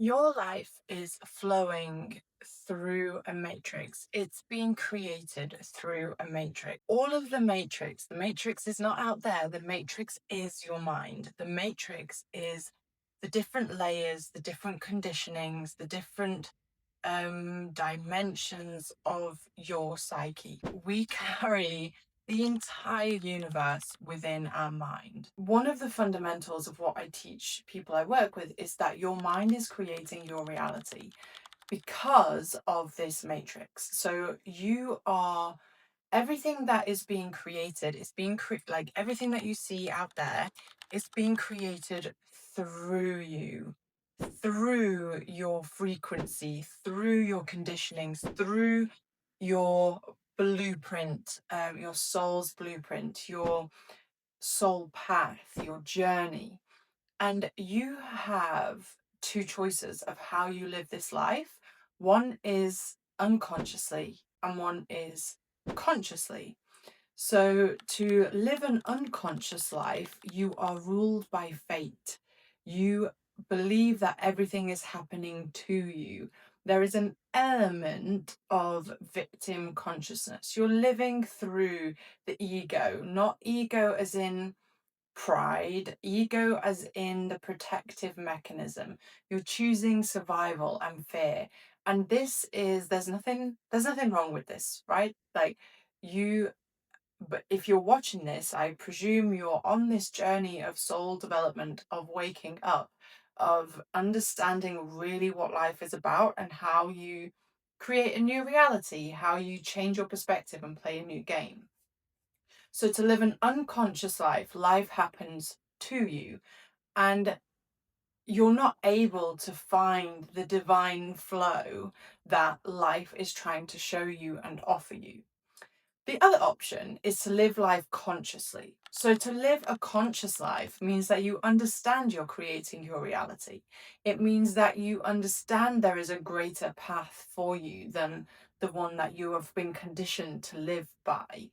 Your life is flowing through a matrix. It's being created through a matrix. All of the matrix is not out there. The matrix is your mind. The matrix is the different layers, the different conditionings, the different dimensions of your psyche. We carry the entire universe within our mind. One of the fundamentals of what I teach people I work with is that your mind is creating your reality because of this matrix. So you are everything that is being created is being like everything that you see out there is being created through you, through your frequency, through your conditionings, through your blueprint, your soul's blueprint, your soul path, your journey. And you have two choices of how you live this life. One is unconsciously, and one is consciously. So, to live an unconscious life, you are ruled by fate. You believe that everything is happening to you. There is an element of victim consciousness. You're living through the ego, not ego as in pride, ego as in the protective mechanism. You're choosing survival and fear. And this is there's nothing wrong with this, right? Like you but if you're watching this, I presume you're on this journey of soul development, of waking up, of understanding really what life is about and how you create a new reality, how you change your perspective and play a new game. So, to live an unconscious life, life happens to you, and you're not able to find the divine flow that life is trying to show you and offer you. The other option is to live life consciously. So, to live a conscious life means that you understand you're creating your reality. It means that you understand there is a greater path for you than the one that you have been conditioned to live by.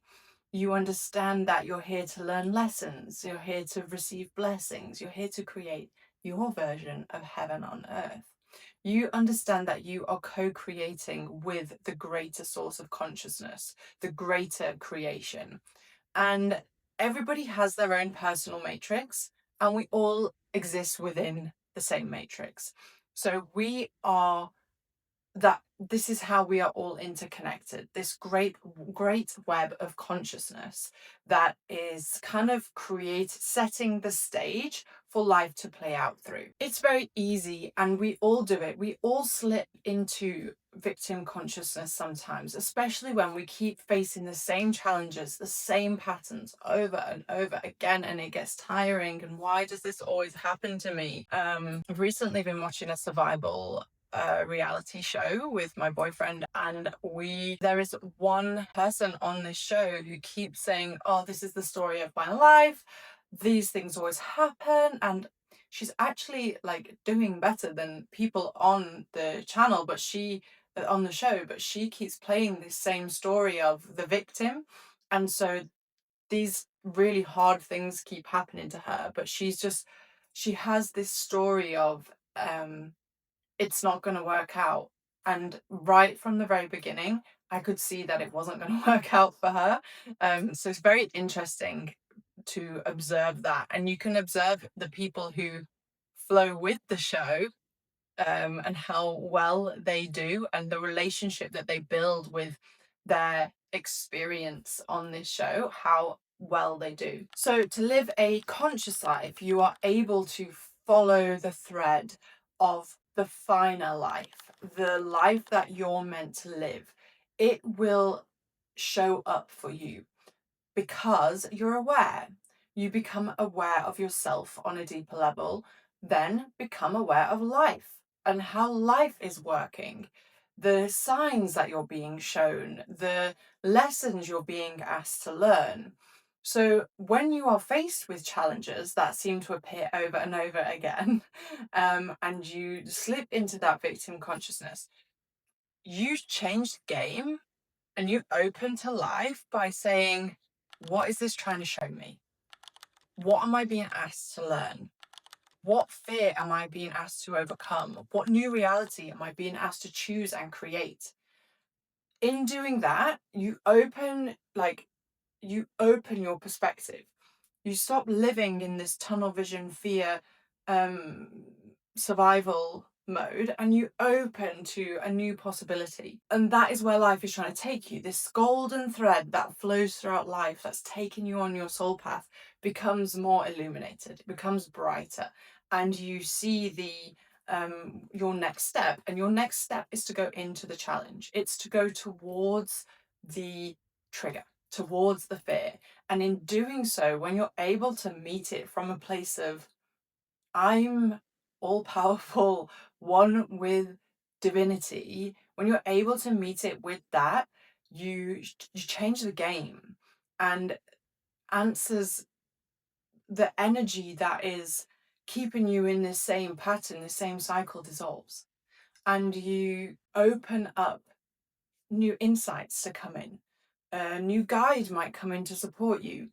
You understand that you're here to learn lessons, you're here to receive blessings, you're here to create your version of heaven on earth. You understand that you are co creating with the greater source of consciousness, the greater creation. And everybody has their own personal matrix, and we all exist within the same matrix. So we are that this is how we are all interconnected, this great web of consciousness that is kind of setting the stage for life to play out through. It's very easy, and we all do it. We all slip into victim consciousness sometimes, especially when we keep facing the same challenges, the same patterns over and over again, and it gets tiring. And why does this always happen to me? I've recently been watching a survival reality show with my boyfriend, and there is one person on this show who keeps saying, oh, this is the story of my life, these things always happen. And she's actually like doing better than people on the channel, but she on the show, but she keeps playing this same story of the victim. And so these really hard things keep happening to her, but she has this story of it's not going to work out. And right from the very beginning, I could see that it wasn't going to work out for her. So it's very interesting to observe that. And you can observe the people who flow with the show, and how well they do, and the relationship that they build with their experience on this show, how well they do. So, to live a conscious life, you are able to follow the thread of the finer life, the life that you're meant to live. It will show up for you because you're aware. You become aware of yourself on a deeper level, then become aware of life and how life is working, the signs that you're being shown, the lessons you're being asked to learn. So, when you are faced with challenges that seem to appear over and over again, and you slip into that victim consciousness, you change the game and you open to life by saying, what is this trying to show me? What am I being asked to learn? What fear am I being asked to overcome? What new reality am I being asked to choose and create? In doing that, you open your perspective. You stop living in this tunnel vision fear um survival mode, and you open to a new possibility. And that is where life is trying to take you. This golden thread that flows throughout life, that's taking you on your soul path, becomes more illuminated, it becomes brighter, and you see the your next step. And your next step is to go into the challenge. It's to go towards the trigger, towards the fear. And in doing so, when you're able to meet it from a place of, I'm all powerful, one with divinity, when you're able to meet it with that, you change the game, and answers the energy that is keeping you in the same pattern, the same cycle dissolves, and you open up new insights to come in. A new guide might come in to support you.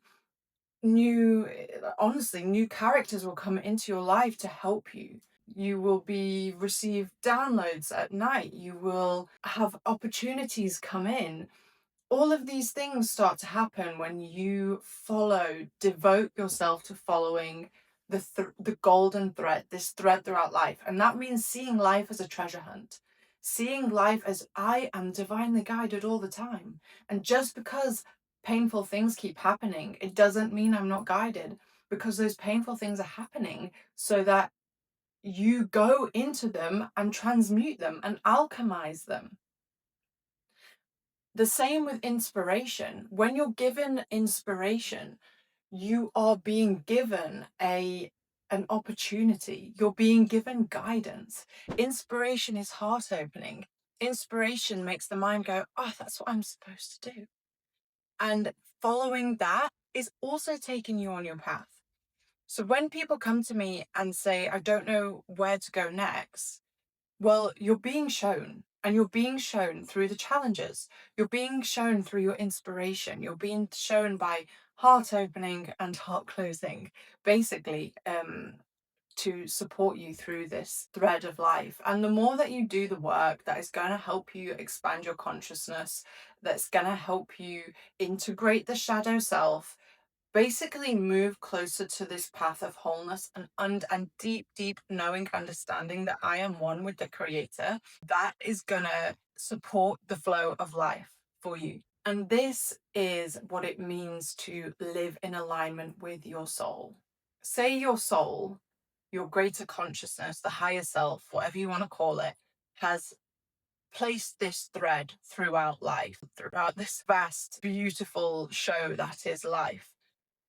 Honestly, new characters will come into your life to help you. You will receive downloads at night. You will have opportunities come in. All of these things start to happen when you devote yourself to following the golden thread, this thread throughout life. And that means seeing life as a treasure hunt, seeing life as, I am divinely guided all the time. And just because painful things keep happening, it doesn't mean I'm not guided, because those painful things are happening so that you go into them and transmute them and alchemize them. The same with inspiration. When you're given inspiration, you are being given an opportunity. You're being given guidance. Inspiration is heart opening. Inspiration makes the mind go, oh, that's what I'm supposed to do. And following that is also taking you on your path. So when people come to me and say, I don't know where to go next, well, you're being shown, and you're being shown through the challenges. You're being shown through your inspiration. You're being shown by heart opening and heart closing, basically, to support you through this thread of life. And the more that you do the work that is going to help you expand your consciousness, that's going to help you integrate the shadow self, basically move closer to this path of wholeness, and deep knowing, understanding that I am one with the creator, that is gonna support the flow of life for you. And this is what it means to live in alignment with your soul. Say your soul, your greater consciousness, the higher self, whatever you want to call it, has placed this thread throughout life, throughout this vast, beautiful show that is life.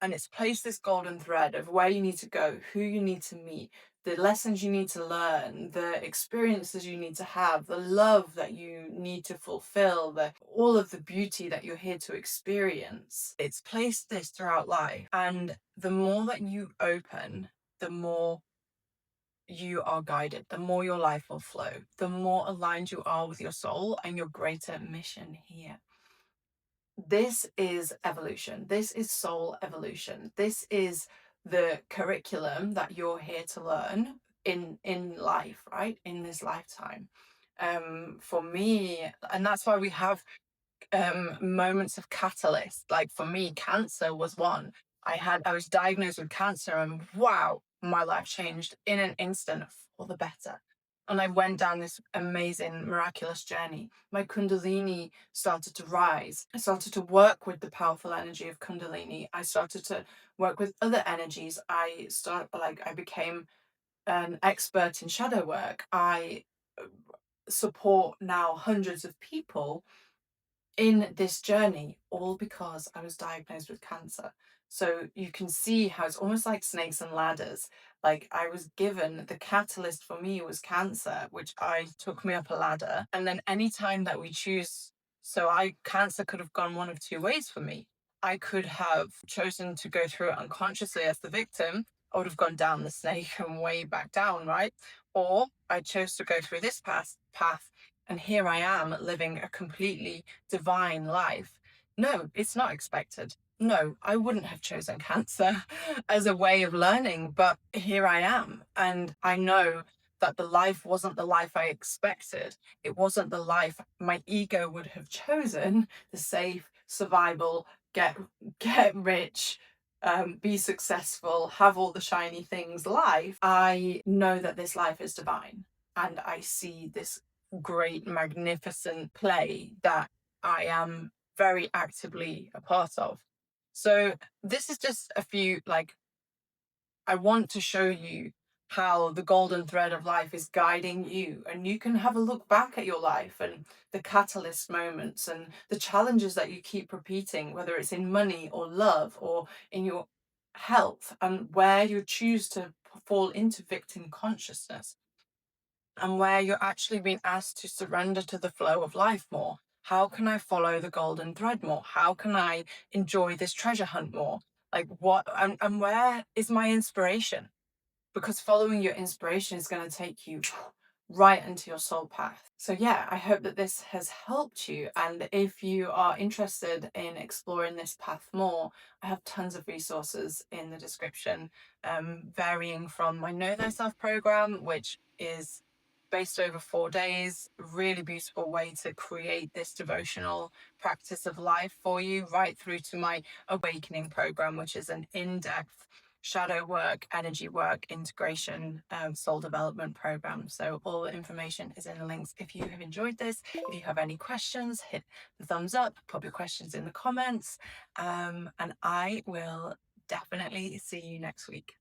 And it's placed this golden thread of where you need to go, who you need to meet, the lessons you need to learn, the experiences you need to have, the love that you need to fulfill, all of the beauty that you're here to experience. It's placed this throughout life. And the more that you open, the more you are guided, the more your life will flow, the more aligned you are with your soul and your greater mission here. This is evolution. This is soul evolution. This is the curriculum that you're here to learn in life, right? In this lifetime. For me, and that's why we have moments of catalyst. Like for me, cancer was one. I was diagnosed with cancer, and wow, my life changed in an instant for the better. And I went down this amazing, miraculous journey. My Kundalini started to rise. I started to work with the powerful energy of Kundalini. I started to work with other energies. I became an expert in shadow work. I support now hundreds of people in this journey, all because I was diagnosed with cancer. So you can see how it's almost like snakes and ladders. Like I was given, the catalyst for me was cancer, which I took me up a ladder. And then anytime that we choose, cancer could have gone one of two ways for me. I could have chosen to go through it unconsciously as the victim. I would have gone down the snake and way back down, right? Or I chose to go through this path, and here I am living a completely divine life. No, it's not expected. no, I wouldn't have chosen cancer as a way of learning, but here I am. And I know that the life wasn't the life I expected. It wasn't the life my ego would have chosen, the safe survival, get rich, be successful, have all the shiny things life. I know that this life is divine, and I see this great, magnificent play that I am very actively a part of. So this is just a few, like, I want to show you how the golden thread of life is guiding you, and you can have a look back at your life and the catalyst moments and the challenges that you keep repeating, whether it's in money or love or in your health, and where you choose to fall into victim consciousness, and where you're actually being asked to surrender to the flow of life more. How can I follow the golden thread more? How can I enjoy this treasure hunt more? Like, what, and where is my inspiration? Because following your inspiration is going to take you right into your soul path. So yeah, I hope that this has helped you. And if you are interested in exploring this path more, I have tons of resources in the description, varying from my Know Thyself program, which is based over 4 days, really beautiful way to create this devotional practice of life for you, right through to my Awakening program, which is an in-depth shadow work, energy work, integration, soul development program. So all the information is in the links. If you have enjoyed this, if you have any questions, hit the thumbs up, pop your questions in the comments, and I will definitely see you next week.